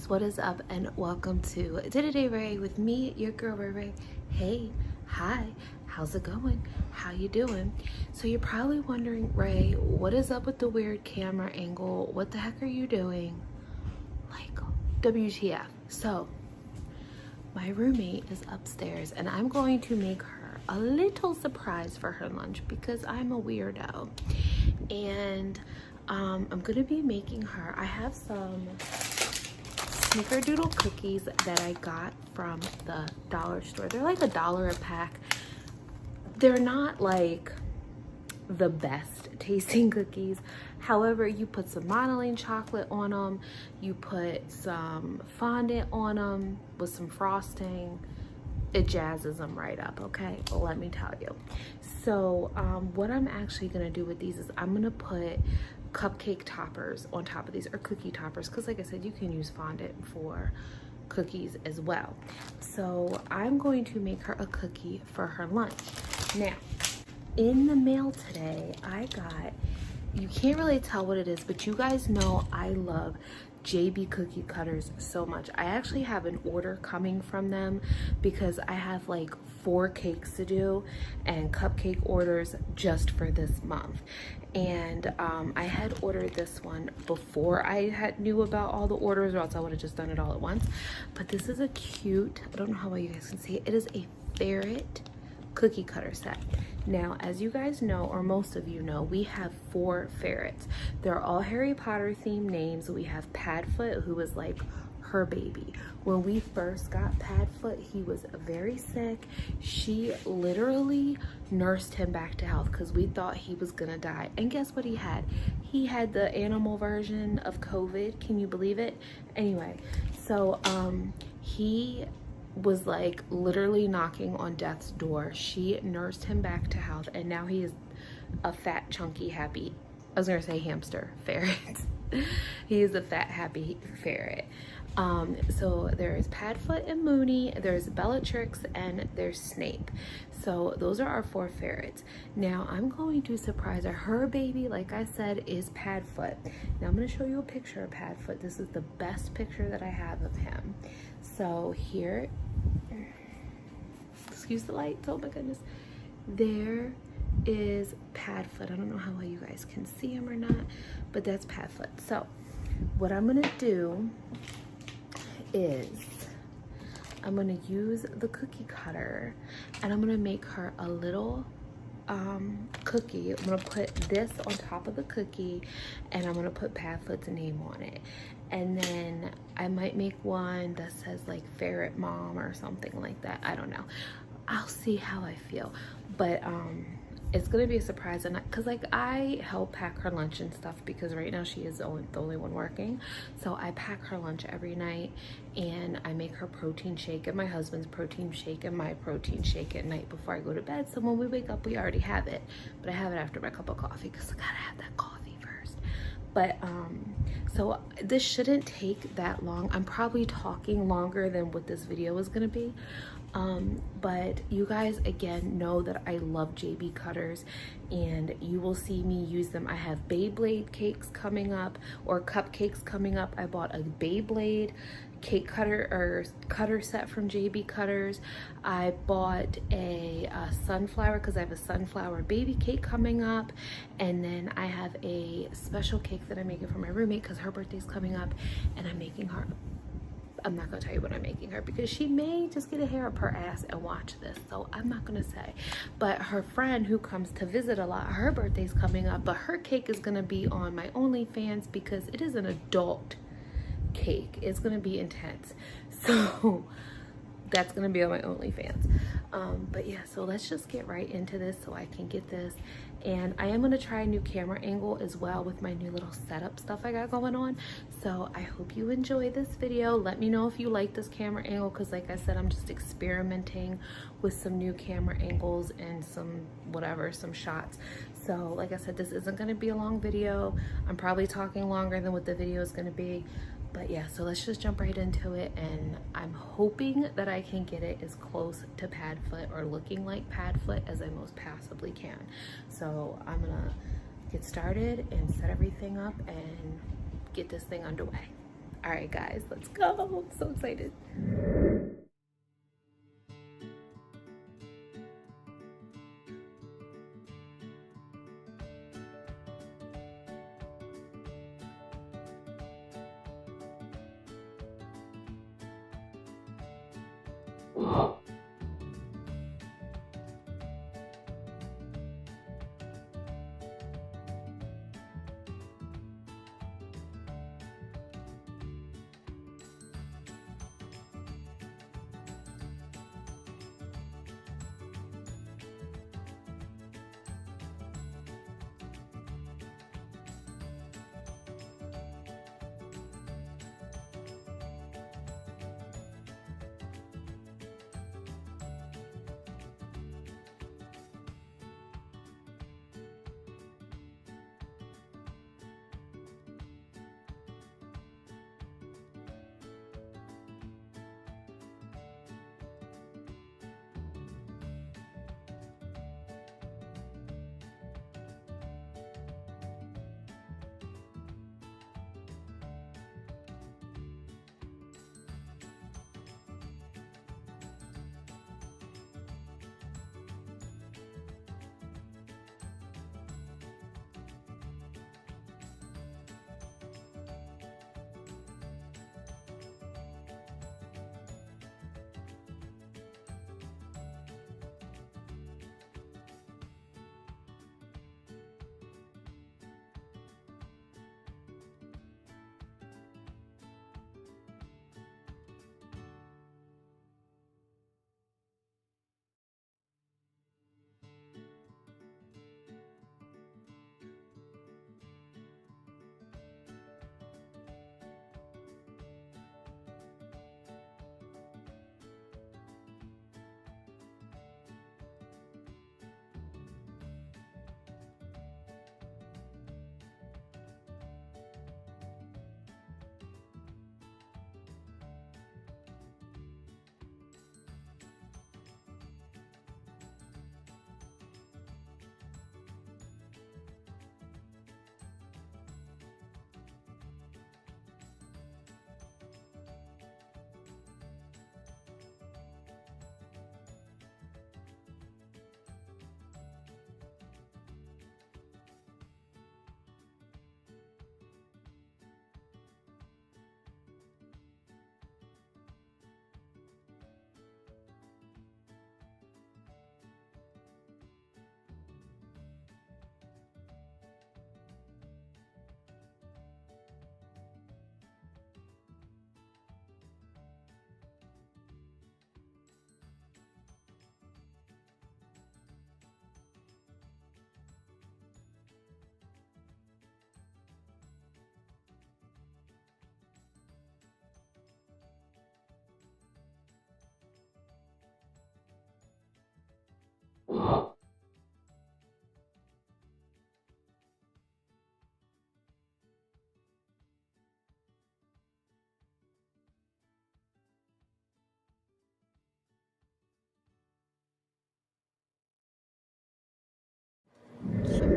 guys, what is up, and welcome to Day Ray with me, your girl Ray Ray. Hey, hi, how's it going? How you doing? So you're probably wondering, Ray, what is up with the weird camera angle? What the heck are you doing? Like, WTF. So my roommate is upstairs and I'm going to make her a little surprise for her lunch because I'm a weirdo. And I'm gonna be making her, I have some snickerdoodle cookies that I got from the dollar store. They're like $1 a pack. They're not like the best tasting cookies. However, you put some modeling chocolate on them, you put some fondant on them with some frosting, it jazzes them right up, okay? Let me tell you. So what I'm actually gonna do with these is I'm gonna put cupcake toppers on top of these, or cookie toppers, because like I said, you can use fondant for cookies as well. So I'm going to make her a cookie for her lunch. Now, in the mail today, I got, you can't really tell what it is, but you guys know I love JB cookie cutters so much. I actually have an order coming from them because I have like 4 cakes to do and cupcake orders just for this month. And I had ordered this one before I knew about all the orders, or else I would have just done it all at once. But this is a cute, I don't know how well you guys can see it. It is a Ferret cookie cutter set. Now, as you guys know, or most of you know, we have 4 ferrets. They're all Harry Potter themed names. We have Padfoot, who was like her baby. When we first got Padfoot, he was very sick. She literally nursed him back to health because we thought he was gonna die. And guess what he had? He had the animal version of COVID. Can you believe it? Anyway, so he was like literally knocking on death's door. She nursed him back to health, and now he is a fat, chunky, happy, I was gonna say hamster, ferret. He is a fat, happy ferret. So there's Padfoot and Mooney, there's Bellatrix, and there's Snape. So those are our 4 ferrets. Now I'm going to surprise her. Her baby, like I said, is Padfoot. Now I'm gonna show you a picture of Padfoot. This is the best picture that I have of him. So here, excuse the light, oh my goodness. There is Padfoot. I don't know how well you guys can see him or not, but that's Padfoot. So what I'm gonna do is I'm gonna use the cookie cutter and I'm gonna make her a little cookie. I'm gonna put this on top of the cookie and I'm gonna put Padfoot's name on it. And then I might make one that says like Ferret Mom or something like that. I don't know. I'll see how I feel. But it's gonna be a surprise, and because like I help pack her lunch and stuff because right now she is the only one working. So I pack her lunch every night and I make her protein shake and my husband's protein shake and my protein shake at night before I go to bed. So when we wake up, we already have it, but I have it after my cup of coffee because I gotta have that coffee first. But so this shouldn't take that long. I'm probably talking longer than what this video is gonna be. But you guys again know that I love JB cutters and you will see me use them. I have Beyblade cakes coming up, or cupcakes coming up. I bought a Beyblade cake cutter or cutter set from JB Cutters. I bought a sunflower because I have a sunflower baby cake coming up, and then I have a special cake that I'm making for my roommate because her birthday's coming up, and I'm making her, I'm not gonna tell you what I'm making her because she may just get a hair up her ass and watch this, so I'm not gonna say. But her friend who comes to visit a lot, her birthday's coming up, but her cake is gonna be on my OnlyFans because it is an adult cake. It's gonna be intense, so that's gonna be on my OnlyFans. But yeah, so let's just get right into this so I can get this. And I am gonna try a new camera angle as well with my new little setup stuff I got going on. So I hope you enjoy this video. Let me know if you like this camera angle because like I said, I'm just experimenting with some new camera angles and some whatever, some shots. So like I said, this isn't gonna be a long video. I'm probably talking longer than what the video is gonna be. But yeah, so let's just jump right into it, and I'm hoping that I can get it as close to Padfoot or looking like Padfoot as I most possibly can. So I'm gonna get started and set everything up and get this thing underway. All right, guys, let's go. I'm so excited.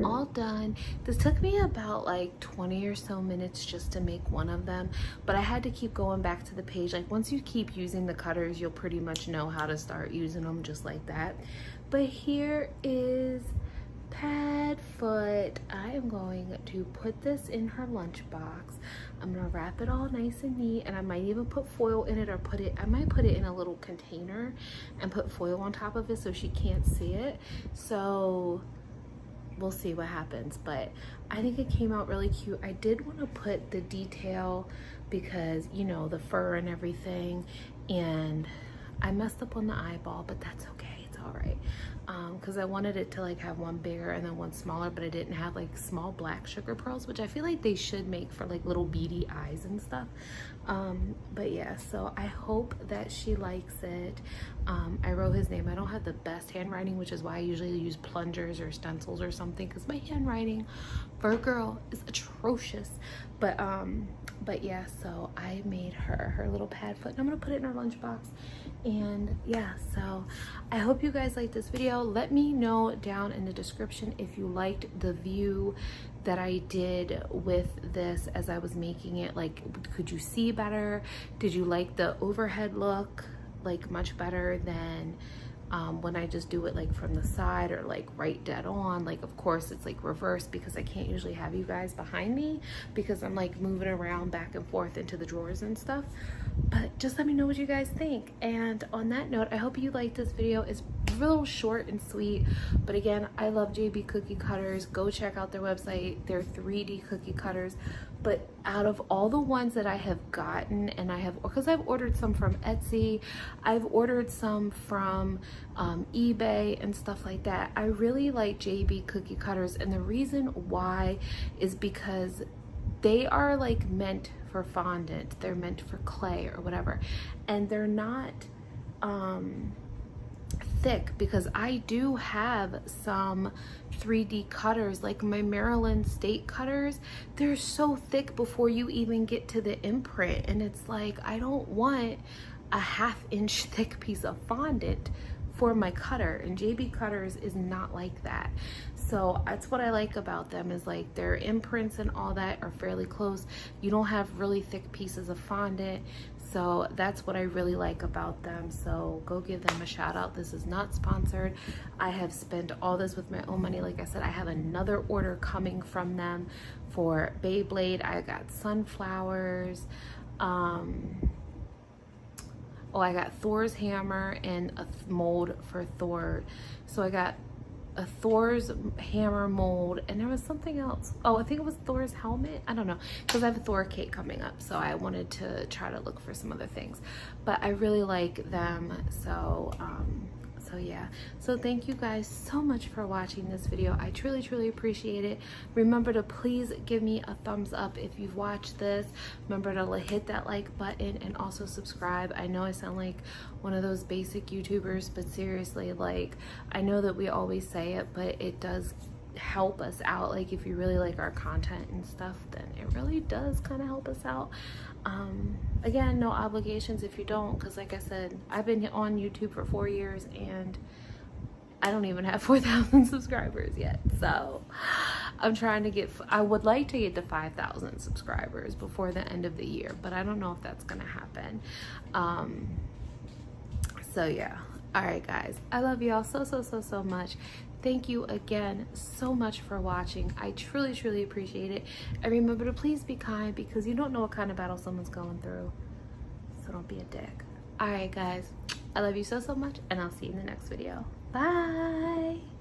All done. This took me about like 20 or so minutes just to make one of them, but I had to keep going back to the page. Like once you keep using the cutters, you'll pretty much know how to start using them just like that. But here is Padfoot. I am going to put this in her lunchbox. I'm gonna wrap it all nice and neat, and I might even put foil in it, or I might put it in a little container and put foil on top of it so she can't see it. So we'll see what happens, but I think it came out really cute. I did want to put the detail because, you know, the fur and everything, and I messed up on the eyeball, but that's okay, it's all right. Because I wanted it to like have one bigger and then one smaller, but I didn't have like small black sugar pearls, which I feel like they should make for like little beady eyes and stuff. But yeah, so I hope that she likes it. I wrote his name. I don't have the best handwriting, which is why I usually use plungers or stencils or something, because my handwriting for a girl is atrocious. But But yeah, so I made her little pad foot, and I'm gonna put it in her lunchbox. And yeah, so I hope you guys liked this video. Let me know down in the description if you liked the view that I did with this as I was making it. Like, could you see better? Did you like the overhead look like much better than when I just do it like from the side or like right dead on? Like, of course it's like reversed because I can't usually have you guys behind me because I'm like moving around back and forth into the drawers and stuff. But just let me know what you guys think. And on that note, I hope you liked this video. It's a little short and sweet, but again, I love JB Cookie Cutters. Go check out their website. They're 3D cookie cutters. But out of all the ones that I have gotten, and I have, because I've ordered some from Etsy, I've ordered some from eBay and stuff like that, I really like JB Cookie Cutters. And the reason why is because they are like meant for fondant. They're meant for clay or whatever. And they're not thick, because I do have some 3D cutters, like my Maryland State cutters. They're so thick before you even get to the imprint, and it's like, I don't want a 1/2 inch thick piece of fondant for my cutter, and JB Cutters is not like that. So that's what I like about them, is like their imprints and all that are fairly close. You don't have really thick pieces of fondant. So that's what I really like about them. So go give them a shout out. This is not sponsored. I have spent all this with my own money. Like I said, I have another order coming from them for Beyblade. I got sunflowers. Oh, I got Thor's hammer and a mold for Thor. So I got a Thor's hammer mold, and there was something else. Oh, I think it was Thor's helmet. I don't know, because I have a Thor cake coming up, so I wanted to try to look for some other things. But I really like them. So yeah, so thank you guys so much for watching this video. I truly appreciate it. Remember to please give me a thumbs up if you've watched this. Remember to hit that like button and also subscribe. I know I sound like one of those basic YouTubers, but seriously, like, I know that we always say it, but it does help us out. Like, if you really like our content and stuff, then it really does kind of help us out. Again, no obligations if you don't, because like I said, I've been on YouTube for 4 years and I don't even have 4,000 subscribers yet. So I'm trying to get, I would like to get to 5,000 subscribers before the end of the year, but I don't know if that's gonna happen. So yeah. All right, guys, I love y'all so much. Thank you again so much for watching. I truly appreciate it. And remember to please be kind, because you don't know what kind of battle someone's going through. So don't be a dick. All right, guys, I love you so much, and I'll see you in the next video. Bye.